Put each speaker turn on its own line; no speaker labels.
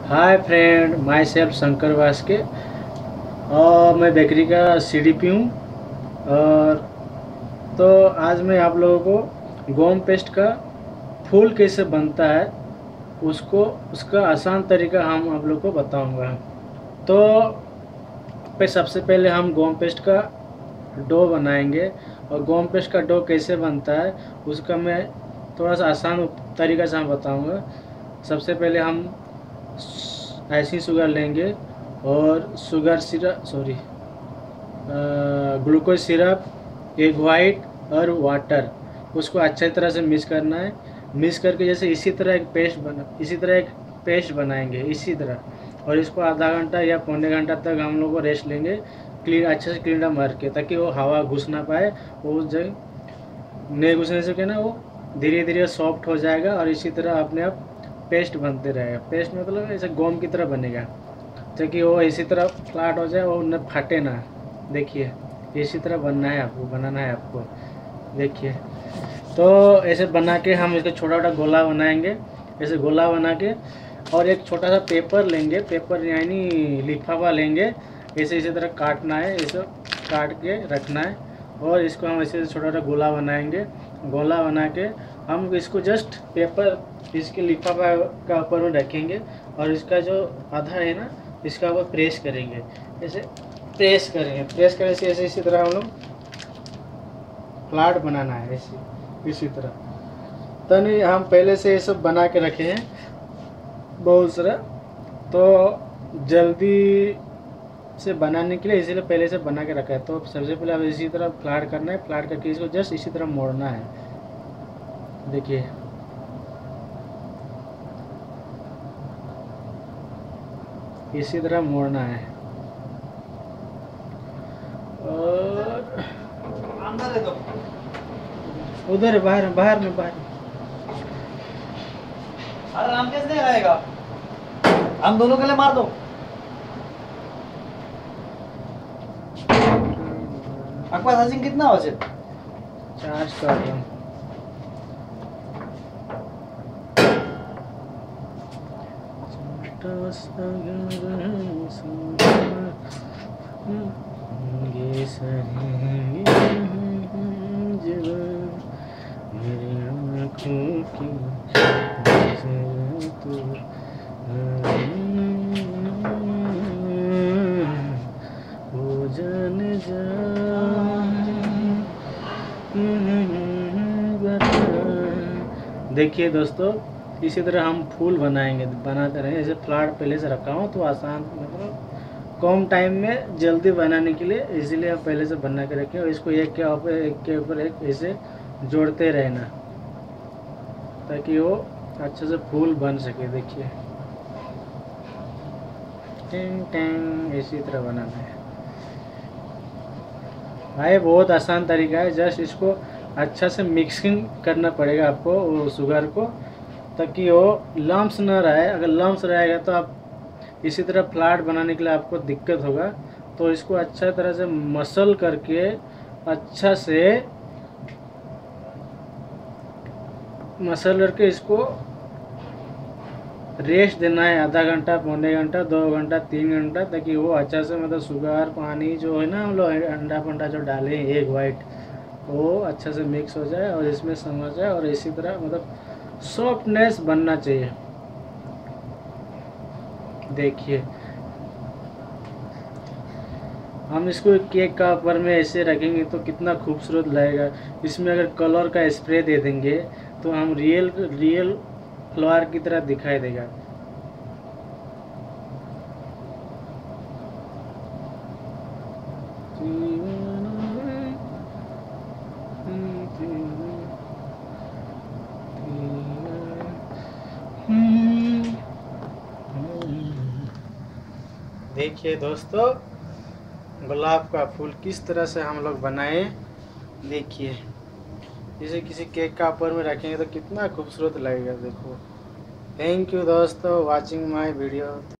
हाय friend, myself Shankar Vaske और मैं bakery का CDP हूँ। और तो आज मैं आप लोगों को गोम पेस्ट का फूल कैसे बनता है उसको उसका आसान तरीका हम आप लोग को बताऊंगा। तो सबसे पहले हम गोम पेस्ट का डो बनाएंगे और गोम पेस्ट का डो कैसे बनता है उसका मैं थोड़ा सा आसान तरीका से हम बताऊंगा। सबसे पहले हम ऐसी शुगर लेंगे और sugar syrup glucose syrup, egg white और वाटर, उसको अच्छी तरह से मिक्स करना है। मिक्स करके जैसे इसी तरह एक पेस्ट बनाएंगे इसी तरह। और इसको आधा घंटा या पौने घंटा तक हम लोग को रेस्ट लेंगे, अच्छे से क्लीन मार के, ताकि वो हवा घुस ना पाए। वो उस जगह नहीं घुसने से क्या ना वो धीरे धीरे सॉफ्ट हो जाएगा और इसी तरह अपने आप पेस्ट बनते रहेगा। पेस्ट मतलब ऐसे गोम की तरह बनेगा, ताकि वो इसी तरह फ्लैट हो जाए, वो न फटे ना। देखिए इसी तरह बनाना है आपको। देखिए तो ऐसे बना के हम इसका छोटा छोटा गोला बनाएंगे। ऐसे गोला बना के और एक छोटा सा पेपर लेंगे, पेपर यानी लिफाफा लेंगे। ऐसे इसी तरह काटना है, इसे काट के रखना है और इसको हम ऐसे छोटा छोटा गोला बनाएंगे। गोला बना के हम इसको जस्ट पेपर इसके लिफाफा का ऊपर में रखेंगे और इसका जो आधा है ना इसका ऊपर प्रेस करेंगे। ऐसे प्रेस करने से ऐसे इसी तरह हम लोग फ्लैट बनाना है, ऐसे इसी तरह। तो नहीं हम पहले से ये सब बना के रखे हैं बहुत सारा, तो जल्दी से बनाने के लिए इसीलिए पहले से बना के रखा है। तो सबसे पहले अब इसी तरह फ्लैट करना है, फ्लैट करके इसको जस्ट इसी तरह मोड़ना है। देखिए इसी तरह मोड़ना है और
अंदर है तो
उधर बाहर बाहर में बाहर।
अरे राम कैसे आएगा? हम दोनों के लिए मार दो। आपका चार्जिंग कितना हो से?
चार्ज कर दो। देखिए दोस्तों, इसी तरह हम फूल बनाते रहें। जैसे फ्लैट पहले से रखा हूँ तो आसान, मतलब कम टाइम में जल्दी बनाने के लिए इसीलिए हम पहले से बना के रखें। और इसको एक के ऊपर एक ऐसे जोड़ते रहना, ताकि वो अच्छे से फूल बन सके। देखिए टिंग टिंग इसी तरह बनाना है भाई, बहुत आसान तरीका है। जस्ट इसको अच्छा से मिक्सिंग करना पड़ेगा आपको वो शुगर को, ताकि वो लम्स ना रहे। अगर लम्स रहेगा तो आप इसी तरह फ्लैट बनाने के लिए आपको दिक्कत होगा। तो इसको अच्छा तरह से मसल करके अच्छा से इसको रेस्ट देना है, आधा घंटा, पौने घंटा, 2 घंटा, 3 घंटा, ताकि वो अच्छा से, मतलब शुगर पानी जो है ना हम लोग अंडा पंडा जो डाले हैं, एग वाइट, वो अच्छा से मिक्स हो जाए और इसमें समझ जाए। और इसी तरह मतलब सॉफ्टनेस बनना चाहिए। देखिए हम इसको केक का ऊपर में ऐसे रखेंगे तो कितना खूबसूरत लगेगा। इसमें अगर कलर का स्प्रे दे देंगे तो हम रियल फ्लावर की तरह दिखाई देगा। देखिए दोस्तों, गुलाब का फूल किस तरह से हम लोग बनाए। देखिए इसे किसी केक का ऊपर में रखेंगे तो कितना खूबसूरत लगेगा। देखो, थैंक यू दोस्तों वाचिंग माय वीडियो।